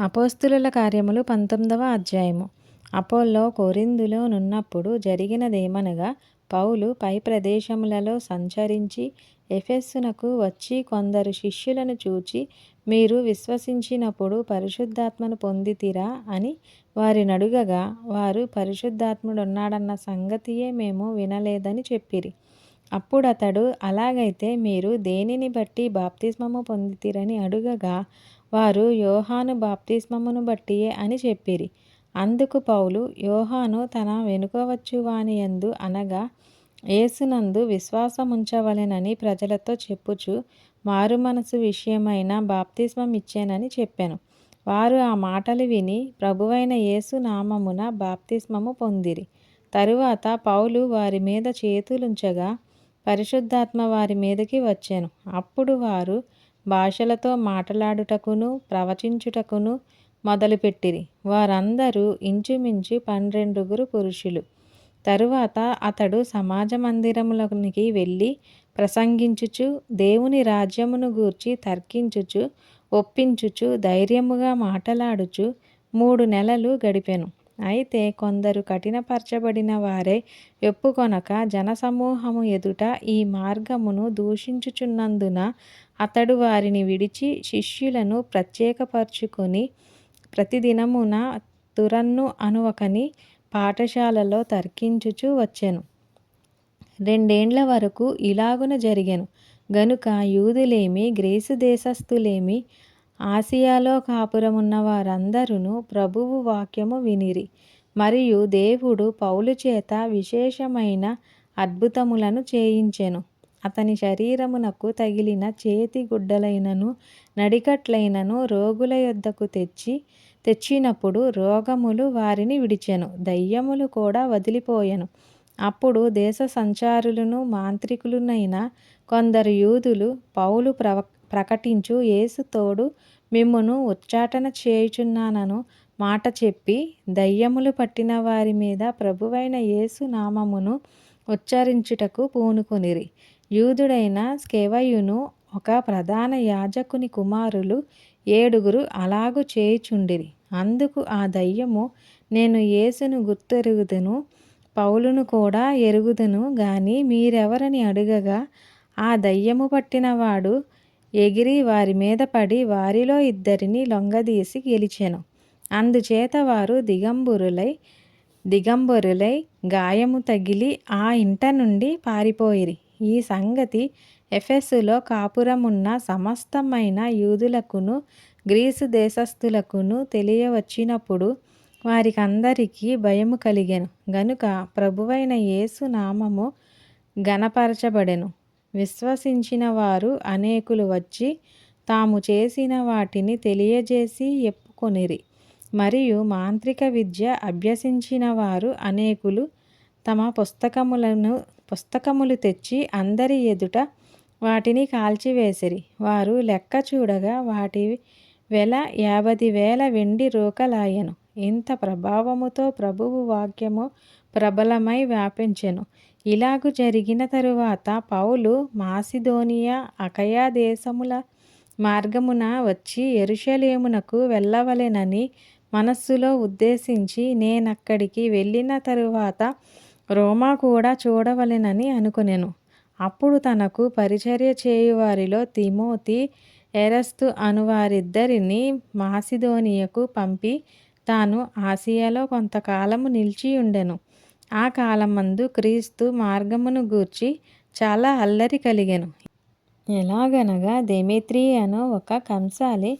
అపోస్తలుల కార్యములు 19వ అధ్యాయము. అపోల్లో కొరింథులో నున్నప్పుడు జరిగినదేమనగా, పౌలు పై ప్రదేశములలో సంచరించి ఎఫెసునకు వచ్చి కొందరు శిష్యులను చూచి, మీరు విశ్వసించినప్పుడు పరిశుద్ధాత్మను పొందితిరా అని వారినడుగగా, వారు పరిశుద్ధాత్ముడున్నాడన్న సంగతియే మేము వినలేదని చెప్పిరి. అప్పుడతడు, అలాగైతే మీరు దేనిని బట్టి బాప్తిస్మము పొందితిరని అడుగగా, వారు యోహాను బాప్తిస్మమును బట్టియే అని చెప్పిరి. అందుకు పౌలు, యోహాను తన వెనుక వచ్చు వాని యందు అనగా యేసునందు విశ్వాసముంచవలెనని ప్రజలతో చెప్పుచు మారుమనసు విషయమైన బాప్తిస్మమిచ్చెనని చెప్పెను. వారు ఆ మాటలు విని ప్రభువైన యేసు నామమున బాప్తిస్మము పొందిరి. తరువాత పౌలు వారి మీద చేతులుంచగా పరిశుద్ధాత్మ వారి మీదకి వచ్చెను. అప్పుడు వారు భాషలతో మాటలాడుటకును ప్రవచించుటకును మొదలుపెట్టిరి. వారందరూ ఇంచుమించు 12 పురుషులు. తరువాత అతడు సమాజ మందిరములోనికి వెళ్ళి ప్రసంగించుచు దేవుని రాజ్యమును గూర్చి తర్కించుచు ఒప్పించుచు ధైర్యముగా మాటలాడుచు 3 నెలలు గడిపెను. అయితే కొందరు కఠినపరచబడిన వారే ఒప్పుకొనక జనసమూహము ఎదుట ఈ మార్గమును దూషించుచున్నందున అతడు వారిని విడిచి శిష్యులను ప్రత్యేకపరచుకొని ప్రతిదినమున తురన్ను అను ఒకని పాఠశాలలో తర్కించుచు వచ్చెను. 2 ఏండ్ల వరకు ఇలాగున జరిగెను. గనుక యూదులేమి గ్రీసు దేశస్థులేమి ఆసియాలో కాపురమున్న వారందరూ ప్రభువు వాక్యము వినిరి. మరియు దేవుడు పౌలు చేత విశేషమైన అద్భుతములను చేయించెను. అతని శరీరమునకు తగిలిన చేతి గుడ్డలైనను నడికట్లైనను రోగుల యొద్దకు తెచ్చినప్పుడు రోగములు వారిని విడిచెను, దయ్యములు కూడా వదిలిపోయెను. అప్పుడు దేశ సంచారులను మాంత్రికులునైన కొందరు యూదులు పౌలు ప్రకటించు యేసు తోడు మిమ్మును ఉచ్చాటన చేయుచున్నానను మాట చెప్పి దయ్యములు పట్టిన వారి మీద ప్రభువైన యేసు నామమును ఉచ్చరించుటకు పూనుకొనిరి. యూదుడైన స్కెవయును ఒక ప్రధాన యాజకుని కుమారులు 7 అలాగు చేయుచుండిరి. అందుకు ఆ దయ్యము, నేను యేసును గుర్తెరుగుదును, పౌలును కూడా ఎరుగుదును గాని మీరెవరని అడుగగా, ఆ దయ్యము పట్టినవాడు ఎగిరి వారి మీద పడి వారిలో 2 లొంగదీసి గెలిచెను. అందుచేత వారు దిగంబరులై గాయము తగిలి ఆ ఇంట నుండి పారిపోయిరి. ఈ సంగతి ఎఫెసులో కాపురమున్న సమస్తమైన యూదులకును గ్రీసు దేశస్థులకును తెలియవచ్చినప్పుడు వారికందరికీ భయము కలిగెను. గనుక ప్రభువైన యేసు నామము ఘనపరచబడెను. విశ్వసించిన వారు అనేకులు వచ్చి తాము చేసిన వాటిని తెలియజేసి చెప్పుకొనిరి. మరియు మాంత్రిక విద్య అభ్యసించిన వారు అనేకులు తమ పుస్తకములు తెచ్చి అందరి ఎదుట వాటిని కాల్చివేసిరి. వారు లెక్క చూడగా వాటి వెల 50,000 వెండి రూకలాయెను. ఇంత ప్రభావముతో ప్రభువు వాక్యము ప్రబలమై వ్యాపించెను. ఇలాగు జరిగిన తరువాత పౌలు మాసిదోనియా అకయ దేశముల మార్గమున వచ్చి యెరూషలేమునకు వెళ్ళవలెనని మనస్సులో ఉద్దేశించి, నేనక్కడికి వెళ్ళిన తరువాత రోమా కూడా చూడవలెనని అనుకొనెను. అప్పుడు తనకు పరిచర్య చేయువారిలో తిమోతి, ఎరస్తు అను వారిద్దరిని మాసిదోనియకు పంపి తాను ఆసియాలో కొంతకాలము నిలిచియుండెను. ఆ కాలమందు క్రీస్తు మార్గమును గూర్చి చాలా అల్లరి కలిగెను. ఎలాగనగా దెమేత్రి అను ఒక కంసాలి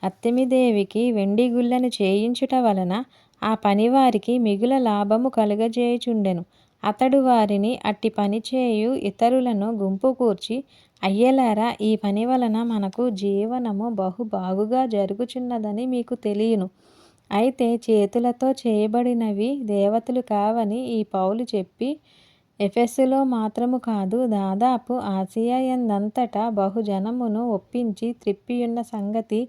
అర్తెమిదేవికి వెండి గుళ్ళను చేయించుట వలన ఆ పనివారికి మిగుల లాభము కలుగజేయుచుండెను. అతడు వారిని అట్టి పనిచేయు ఇతరులను గుంపు కూర్చి, అయ్యలారా, ఈ పని వలన మనకు జీవనము బహు బాగుగా జరుగుచున్నదని మీకు తెలియను. అయితే చేతులతో చేయబడినవి దేవతలు కావని ఈ పౌలు చెప్పి ఎఫెసులో మాత్రము కాదు, దాదాపు ఆసియా యందంతటా బహుజనమును ఒప్పించి త్రిప్పియున్న సంగతి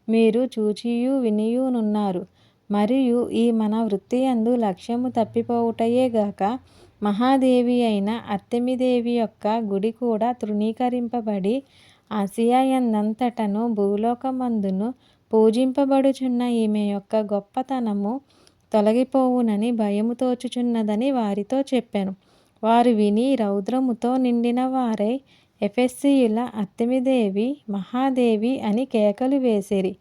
మీరు చూచియూ వినియునున్నారు. మరియు ఈ మన వృత్తియందు లక్ష్యము తప్పిపోవుటయే గాక మహాదేవి అయిన అర్తెమిదేవి యొక్క గుడి కూడా తృణీకరింపబడి ఆసియా యందంతటను భూలోకమందును పూజింపబడుచున్న ఈమె యొక్క గొప్పతనము తొలగిపోవునని భయము తోచుచున్నదని వారితో చెప్పెను. వారు విని రౌద్రముతో నిండిన వారై ఎఫెసీయుల అర్తెమిదేవి మహాదేవి అని కేకలు వేసిరి.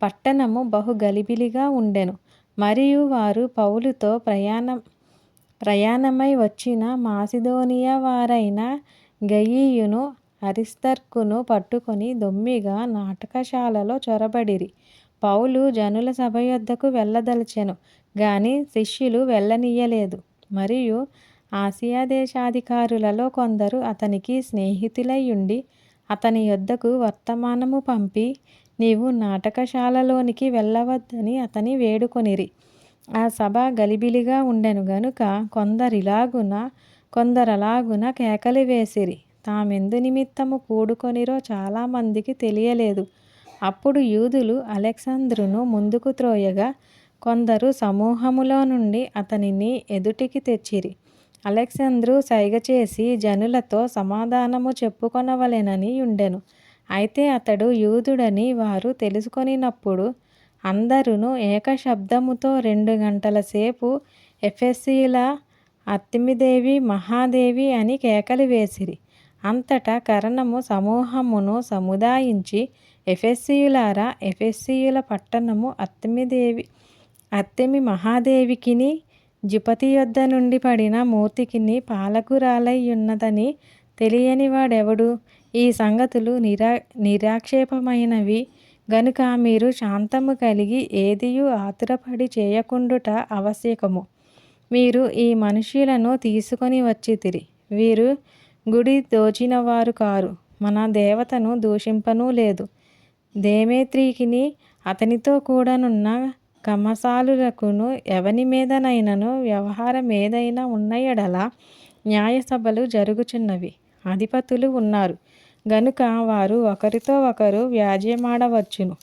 పట్టణము బహు గలిబిలిగా ఉండెను. మరియు వారు పౌలుతో ప్రయాణమై వచ్చిన మాసిదోనియా వారైన గయియును అరిస్తర్కును పట్టుకొని దొమ్మిగా నాటకశాలలో చొరబడిరి. పౌలు జనుల సభ యొద్దకు వెళ్ళదలచెను గాని శిష్యులు వెళ్ళనీయలేదు. మరియు ఆసియా దేశాధికారులలో కొందరు అతనికి స్నేహితులై ఉండి అతని యొద్దకు వర్తమానము పంపి నీవు నాటకశాలలోనికి వెళ్ళవద్దని అతని వేడుకొనిరి. ఆ సభ గలిబిలిగా ఉండెను గనుక కొందరలాగున కేకలు వేసిరి. తామెందు నిమిత్తము కూడుకొనిరో చాలామందికి తెలియలేదు. అప్పుడు యూదులు అలెగ్జంద్రును ముందుకు త్రోయగా కొందరు సమూహములో నుండి అతనిని ఎదుటికి తెచ్చిరి. అలెగ్జంద్రు సైగ చేసి జనులతో సమాధానము చెప్పుకొనవలెనని ఉండెను. అయితే అతడు యూదుడని వారు తెలుసుకొనినప్పుడు అందరును ఏకశబ్దముతో 2 గంటల సేపు ఎఫెసీయుల అర్తెమిదేవి మహాదేవి అని కేకలు వేసిరి. అంతటా కరణము సమూహమును సముదాయించి ఎఫెసీయులారా, ఎఫెసీయుల పట్టణము అర్తెమి మహాదేవికిని జుపతి యొద్ద నుండి పడిన మూర్తికిని పాలకురాలై ఉన్నదని తెలియని వాడెవడు? ఈ సంగతులు నిరాక్షేపమైనవి గనుక మీరు శాంతము కలిగి ఏదియు ఆతురపడి చేయకుండుట ఆవశ్యకము. మీరు ఈ మనుష్యులను తీసుకొని వచ్చితిరి. వీరు గుడి దోచినవారు కారు, మన దేవతను దూషింపనూ లేదు. దేమేత్రికిని అతనితో కూడానున్న కమసాలులకును ఎవని మీదనైనను వ్యవహారమేదైనా ఉన్న ఎడల న్యాయసభలు జరుగుచున్నవి. అధిపతులు ఉన్నారు గనుక వారు ఒకరితో ఒకరు వ్యాజ్యమాడవచ్చును.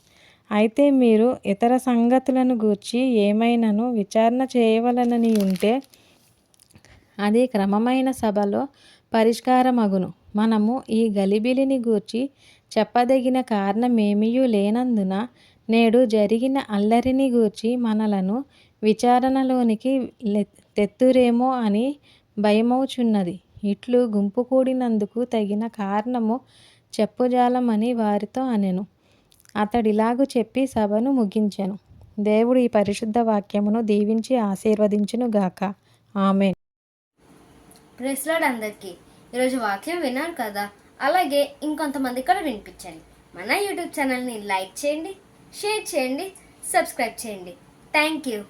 అయితే మీరు ఇతర సంగతులను గూర్చి ఏమైనను విచారణ చేయవలనని ఉంటే అది క్రమమైన సభలో పరిష్కారమగును. మనము ఈ గలిబిలిని గూర్చి చెప్పదగిన కారణమేమియూ లేనందున నేడు జరిగిన అల్లరిని గూర్చి మనలను విచారణలోనికి తెత్తురేమో అని భయమవుచున్నది. ఇట్లు గుంపు కూడినందుకు తగిన కారణము చెప్పుజాలమని వారితో అనెను. అతడిలాగు చెప్పి సభను ముగించెను. దేవుడు ఈ పరిశుద్ధ వాక్యమును దీవించి ఆశీర్వదించునుగాక. ఆమేన్. ప్రైజ్ లార్డ్ అందరికీ. ఈరోజు వాక్యం విన్నారు కదా, అలాగే ఇంకొంతమంది కూడా వినిపించండి. మన యూట్యూబ్ ఛానల్ని లైక్ చేయండి, షేర్ చేయండి, సబ్స్క్రైబ్ చేయండి. Thank you.